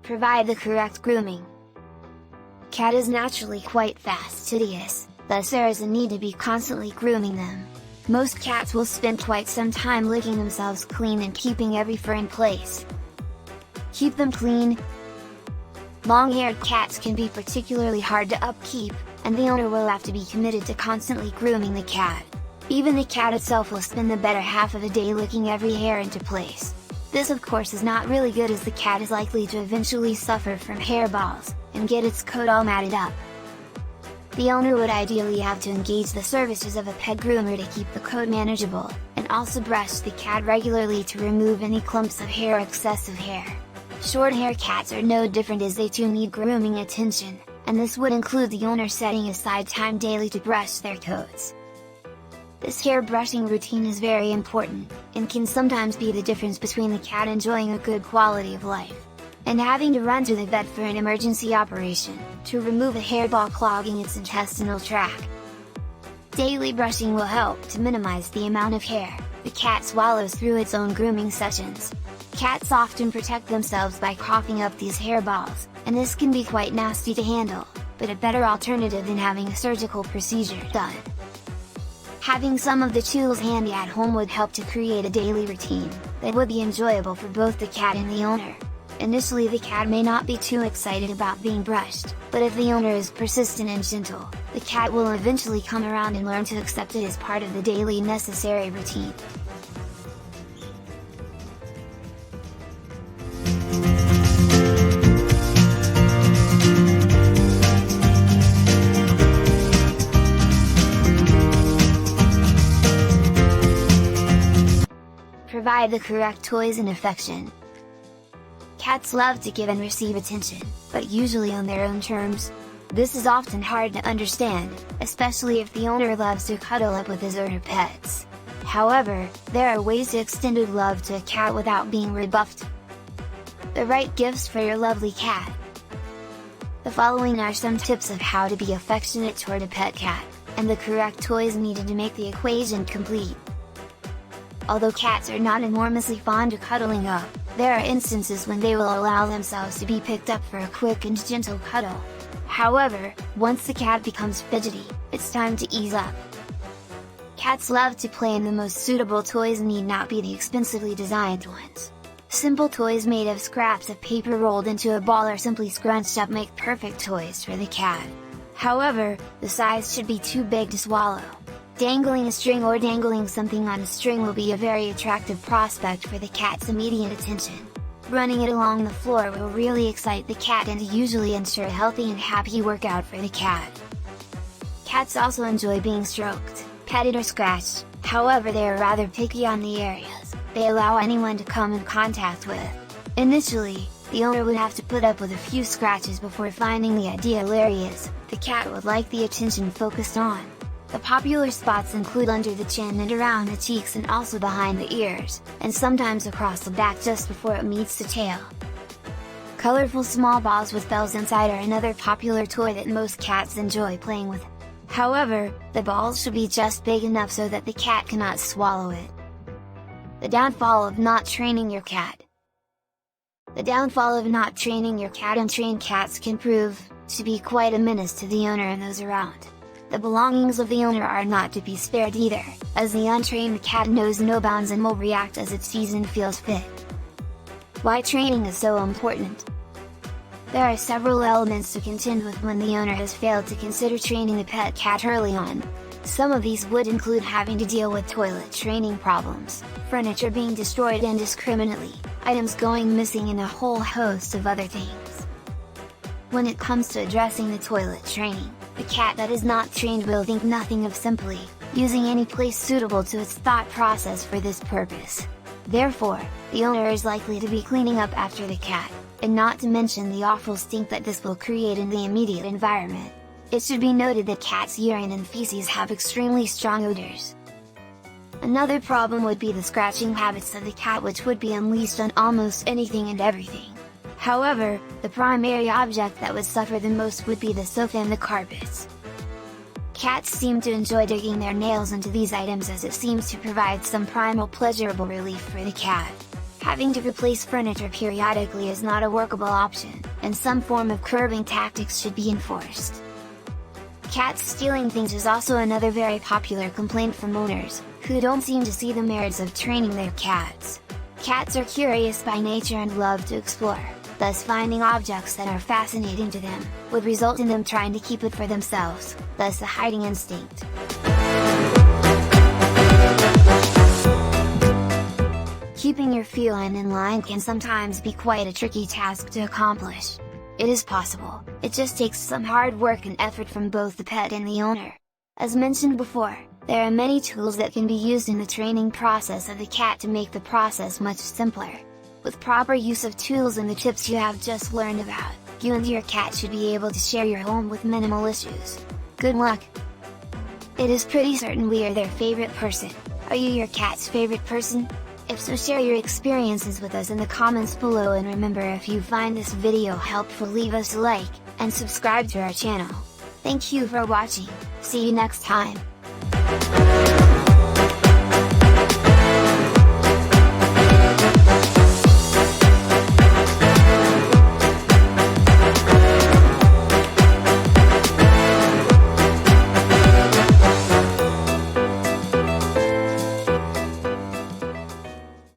Provide the correct grooming. Cat is naturally quite fastidious, thus there is a need to be constantly grooming them. Most cats will spend quite some time licking themselves clean and keeping every fur in place. Keep them clean. Long-haired cats can be particularly hard to upkeep, and the owner will have to be committed to constantly grooming the cat. Even the cat itself will spend the better half of the day licking every hair into place. This of course is not really good, as the cat is likely to eventually suffer from hairballs, and get its coat all matted up. The owner would ideally have to engage the services of a pet groomer to keep the coat manageable, and also brush the cat regularly to remove any clumps of hair or excessive hair. Short-hair cats are no different, as they too need grooming attention, and this would include the owner setting aside time daily to brush their coats. This hair brushing routine is very important, and can sometimes be the difference between the cat enjoying a good quality of life, and having to run to the vet for an emergency operation, to remove a hairball clogging its intestinal tract. Daily brushing will help to minimize the amount of hair the cat swallows through its own grooming sessions. Cats often protect themselves by coughing up these hairballs, and this can be quite nasty to handle, but a better alternative than having a surgical procedure done. Having some of the tools handy at home would help to create a daily routine that would be enjoyable for both the cat and the owner. Initially the cat may not be too excited about being brushed, but if the owner is persistent and gentle, the cat will eventually come around and learn to accept it as part of the daily necessary routine. Provide the correct toys and affection. Cats love to give and receive attention, but usually on their own terms. This is often hard to understand, especially if the owner loves to cuddle up with his or her pets. However, there are ways to extend love to a cat without being rebuffed. The right gifts for your lovely cat. The following are some tips of how to be affectionate toward a pet cat, and the correct toys needed to make the equation complete. Although cats are not enormously fond of cuddling up, there are instances when they will allow themselves to be picked up for a quick and gentle cuddle. However, once the cat becomes fidgety, it's time to ease up. Cats love to play, and the most suitable toys need not be the expensively designed ones. Simple toys made of scraps of paper rolled into a ball or simply scrunched up make perfect toys for the cat. However, the size should be too big to swallow. Dangling a string or dangling something on a string will be a very attractive prospect for the cat's immediate attention. Running it along the floor will really excite the cat and usually ensure a healthy and happy workout for the cat. Cats also enjoy being stroked, petted or scratched, however they are rather picky on the areas they allow anyone to come in contact with. Initially, the owner would have to put up with a few scratches before finding the ideal areas the cat would like the attention focused on. The popular spots include under the chin and around the cheeks, and also behind the ears, and sometimes across the back just before it meets the tail. Colorful small balls with bells inside are another popular toy that most cats enjoy playing with. However, the balls should be just big enough so that the cat cannot swallow it. The downfall of not training your cat. The downfall of not training your cat. Untrained cats can prove to be quite a menace to the owner and those around. The belongings of the owner are not to be spared either, as the untrained cat knows no bounds and will react as it sees and feels fit. Why training is so important? There are several elements to contend with when the owner has failed to consider training the pet cat early on. Some of these would include having to deal with toilet training problems, furniture being destroyed indiscriminately, items going missing, and a whole host of other things. When it comes to addressing the toilet training, the cat that is not trained will think nothing of simply using any place suitable to its thought process for this purpose. Therefore, the owner is likely to be cleaning up after the cat, and not to mention the awful stink that this will create in the immediate environment. It should be noted that cats' urine and feces have extremely strong odors. Another problem would be the scratching habits of the cat, which would be unleashed on almost anything and everything. However, the primary object that would suffer the most would be the sofa and the carpets. Cats seem to enjoy digging their nails into these items, as it seems to provide some primal pleasurable relief for the cat. Having to replace furniture periodically is not a workable option, and some form of curbing tactics should be enforced. Cats stealing things is also another very popular complaint from owners, who don't seem to see the merits of training their cats. Cats are curious by nature and love to explore, thus finding objects that are fascinating to them, would result in them trying to keep it for themselves, thus the hiding instinct. Keeping your feline in line can sometimes be quite a tricky task to accomplish. It is possible, it just takes some hard work and effort from both the pet and the owner. As mentioned before, there are many tools that can be used in the training process of the cat to make the process much simpler. With proper use of tools and the tips you have just learned about, you and your cat should be able to share your home with minimal issues. Good luck! It is pretty certain we are their favorite person. Are you your cat's favorite person? If so, share your experiences with us in the comments below, and remember, if you find this video helpful, leave us a like, and subscribe to our channel. Thank you for watching, see you next time!